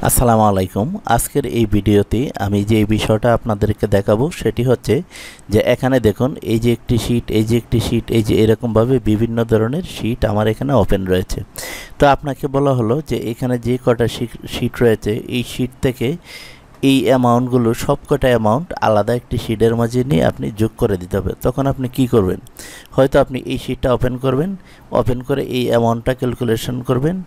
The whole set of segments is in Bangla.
আসসালামু আলাইকুম। আজকের এই ভিডিওতে আমি যে বিষয়টা আপনাদেরকে দেখাবো সেটি হচ্ছে যে এখানে দেখুন এই যে একটি শীট, এই যে একটি শীট, এই যে এরকমভাবে বিভিন্ন ধরনের শীট আমার এখানে ওপেন রয়েছে। তো আপনাকে বলা হলো যে এখানে যে কটা শীট রয়েছে এই শীট থেকে এই অ্যামাউন্টগুলো সবকটা অ্যামাউন্ট আলাদা একটি শীটের মাঝে নিয়ে আপনি যোগ করে দিতে হবে। তখন আপনি কি করবেন, হয়তো আপনি এই শীটটা ওপেন করবেন, ওপেন করে এই অ্যামাউন্টটা ক্যালকুলেশন করবেন,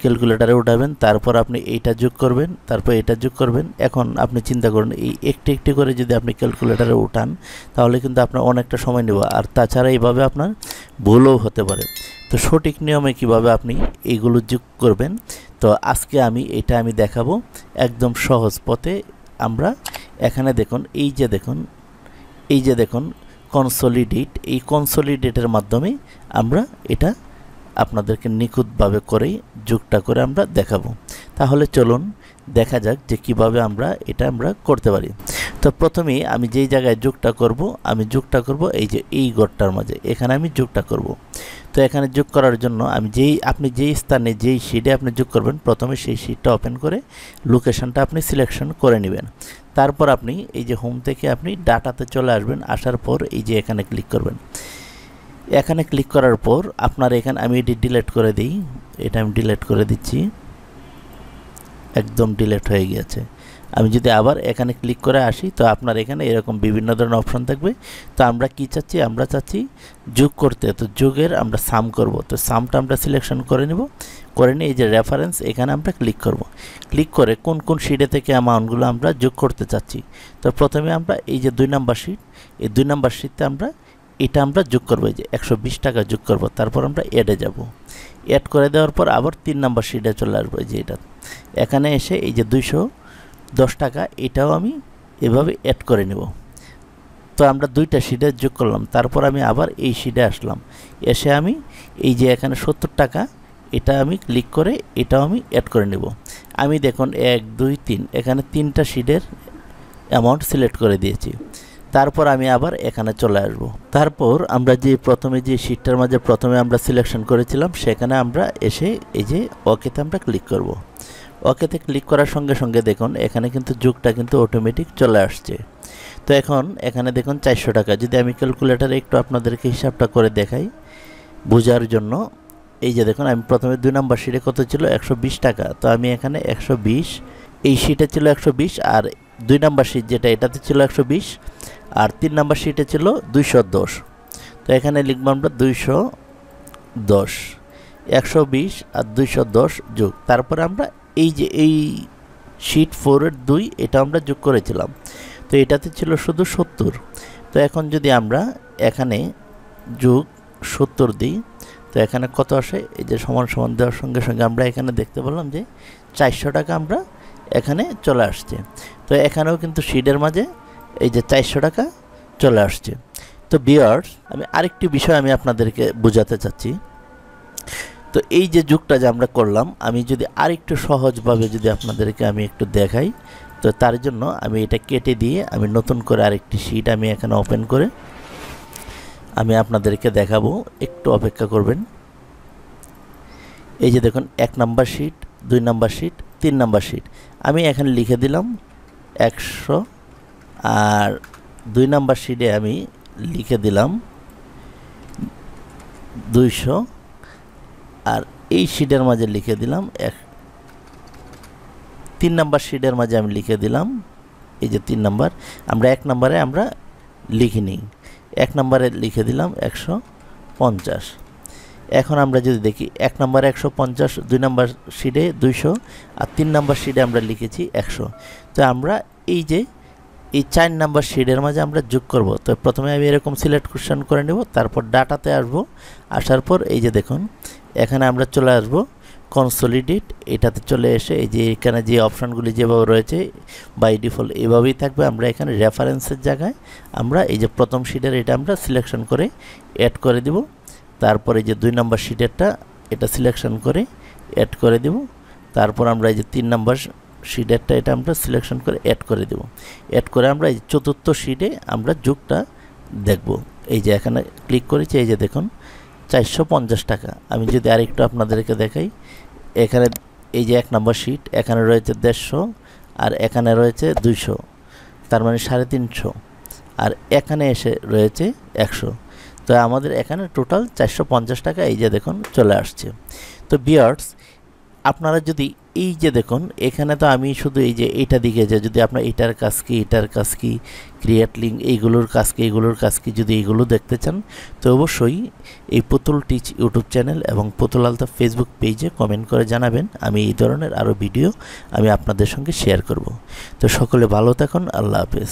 ক্যালকুলেটারে উঠাবেন, তারপর আপনি এইটা যোগ করবেন, তারপর এটা যোগ করবেন। এখন আপনি চিন্তা করুন এই একটি একটি করে যদি আপনি ক্যালকুলেটারে উঠান তাহলে কিন্তু আপনার অনেকটা সময় নেব, আর তাছাড়া এইভাবে আপনার ভুলও হতে পারে। তো সঠিক নিয়মে কিভাবে আপনি এইগুলো যোগ করবেন, তো আজকে আমি দেখাবো একদম সহজ পথে। আমরা এখানে দেখুন এই যে দেখুন কনসলিডেট, এই কনসলিডেটের মাধ্যমে আমরা এটা আপনাদেরকে নিখুঁতভাবে করেই যোগটা করে আমরা দেখাবো। তাহলে চলুন দেখা যাক যে কিভাবে আমরা এটা করতে পারি। তো প্রথমেই আমি যেই জায়গায় যোগটা করব এই যে এই ঘরটার মাঝে, এখানে আমি যোগটা করব। তো এখানে যোগ করার জন্য আপনি যেই স্থানে যেই শীটে আপনি যোগ করবেন, প্রথমে সেই শীটটা ওপেন করে লোকেশনটা আপনি সিলেকশন করে নেবেন। তারপর আপনি এই যে হোম থেকে আপনি ডাটাতে চলে আসবেন, আসার পর এই যে এখানে ক্লিক করবেন। এখানে ক্লিক করার পর আপনার এখানে আমি এটি ডিলিট করে দিই, এটা আমি ডিলিট করে দিচ্ছি, একদম ডিলিট হয়ে গিয়েছে। আমি যদি আবার এখানে ক্লিক করে আসি তো আপনার এখানে এরকম বিভিন্ন ধরনের অপশন থাকবে। তো আমরা কি চাচ্ছি, আমরা চাচ্ছি যোগ করতে। তো যোগের আমরা সাম করব, তো সামটা আমরা সিলেকশন করে নিব, করে নিয়ে এই যে রেফারেন্স এখানে আমরা ক্লিক করব। ক্লিক করে কোন কোন শিটে থেকে অ্যামাউন্টগুলো আমরা যোগ করতে চাচ্ছি। তো প্রথমে আমরা এই যে 2 নাম্বার শিট, এই 2 নাম্বার শিটতে এটা আমরা যোগ করবো, এই যে 120 টাকা যোগ করব। তারপর আমরা অ্যাডে যাব, অ্যাড করে দেওয়ার পর আবার 3 নাম্বার শিটে চলে আসবো, এই যে এটা এখানে এসে এই যে 210 টাকা এটাও আমি এভাবে অ্যাড করে নেব। তো আমরা 2টা শিটে যোগ করলাম। তারপর আমি আবার এই শিটে আসলাম, এসে আমি এই যে এখানে 70 টাকা এটা আমি ক্লিক করে এটাও আমি অ্যাড করে নেব। আমি দেখুন 1 2 3 এখানে 3টা শিটের অ্যামাউন্ট সিলেক্ট করে দিয়েছি। তারপর আমি আবার এখানে চলে আসব। তারপর আমরা যে প্রথমে যে শীটটার মাঝে প্রথমে আমরা সিলেকশন করেছিলাম সেখানে আমরা এসে এই যে ওকেতে আমরা ক্লিক করব। ওকেতে ক্লিক করার সঙ্গে সঙ্গে দেখুন এখানে কিন্তু যোগটা কিন্তু অটোমেটিক চলে আসছে। তো এখন এখানে দেখুন 400 টাকা, যদি আমি ক্যালকুলেটারে একটু আপনাদেরকে হিসাবটা করে দেখাই বোঝার জন্য। এই যে দেখুন আমি প্রথমে 2 নাম্বার শিটে কত ছিল, 120 টাকা। তো আমি এখানে 120, এই শিটে ছিল 120, আর 2 নাম্বার শিট যেটা এটাতে ছিল 120, আর 3 নাম্বার শিটে ছিল 210। তো এখানে লিখব আমরা 210, 120 আর 210 যোগ। তারপরে আমরা এই যে এই শিট 4-এর 2 এটা আমরা যোগ করেছিলাম, তো এটাতে ছিল শুধু 70। তো এখন যদি আমরা এখানে যোগ 70 দিই তো এখানে কত আসে, এই যে সমান সমান দেওয়ার সঙ্গে সঙ্গে আমরা এখানে দেখতে পেলাম যে 400 টাকা আমরা এখানে চলে আসছে। তো এখানেও কিন্তু শিটের মাঝে এই যে 400 টাকা চলে আসছে। তো ভিউয়ার্স, আমি আরেকটি বিষয় আমি আপনাদেরকে বোঝাতে চাচ্ছি। তো এই যে যোগটা যে আমরা করলাম, আমি যদি আরেকটু সহজভাবে যদি আপনাদেরকে আমি একটু দেখাই, তো তার জন্য আমি এটা কেটে দিয়ে আমি নতুন করে আরেকটি শীট আমি এখানে ওপেন করে আমি আপনাদেরকে দেখাবো, একটু অপেক্ষা করবেন। এই যে দেখুন 1 number sheet, 2 number sheet, 3 number sheet, আমি এখানে লিখে দিলাম 100, আর 2 নাম্বার শিটে আমি লিখে দিলাম 200, আর এই শিটের মাঝে লিখে দিলাম 3 নাম্বার শিটের মাঝে আমি লিখে দিলাম এই যে 3 নাম্বার। আমরা 1 নাম্বারে আমরা লিখিনি, 1 নাম্বারে লিখে দিলাম 150। এখন আমরা যদি দেখি 1 নাম্বারে 150, 2 নাম্বার শিটে 200, আর 3 নাম্বার শিটে আমরা লিখেছি 100। তো আমরা এই যে এই 4 নাম্বার শিটের মাঝে আমরা যোগ করব। তো প্রথমে আমি এরকম সিলেকশন করে নেব, তারপর ডাটাতে আসব, আসার পর এই যে দেখুন এখানে আমরা চলে আসব কনসলিডেট, এটাতে চলে এসে এই যে এখানে যে অপশানগুলি যেভাবে রয়েছে বাই ডিফল্ট এভাবেই থাকবে। আমরা এখানে রেফারেন্সের জায়গায় আমরা এই যে প্রথম শিটের এটা আমরা সিলেকশন করে অ্যাড করে দেব। তারপরে এই যে 2 নাম্বার শিটেরটা এটা সিলেকশন করে অ্যাড করে দেব। তারপর আমরা এই যে 3 নাম্বার শিটেরটা এটা আমরা সিলেকশন করে অ্যাড করে দেব। অ্যাড করে আমরা এই চতুর্থ শিটে আমরা যোগটা দেখব। এই যে এখানে ক্লিক করেছি, এই যে দেখুন 450 টাকা। আমি যদি আরেকটু আপনাদেরকে দেখাই, এখানে এই যে 1 নম্বর শিট, এখানে রয়েছে 150 আর এখানে রয়েছে 200, তার মানে 350, আর এখানে এসে রয়েছে 100। তো আমাদের এখানে টোটাল 450 টাকা এই যে দেখুন চলে আসছে। তো ভিউয়ার্স, আপনারা যদি এই যে দেখুন এখানে তো আমি শুধু এই যে এইটা দিকে যে যদি আপনার এটার কাজ কি, এটার কাজ কি, ক্রিয়েট লিঙ্ক, এইগুলোর কাজ কি, এইগুলোর কাজ কি, যদি এইগুলো দেখতে চান তো অবশ্যই এই পুতুল টিচ ইউটিউব চ্যানেল এবং পুতুল আলতাফ ফেসবুক পেজে কমেন্ট করে জানাবেন। আমি এই ধরনের আরও ভিডিও আমি আপনাদের সঙ্গে শেয়ার করব। তো সকলে ভালো থাকুন, আল্লাহ হাফেজ।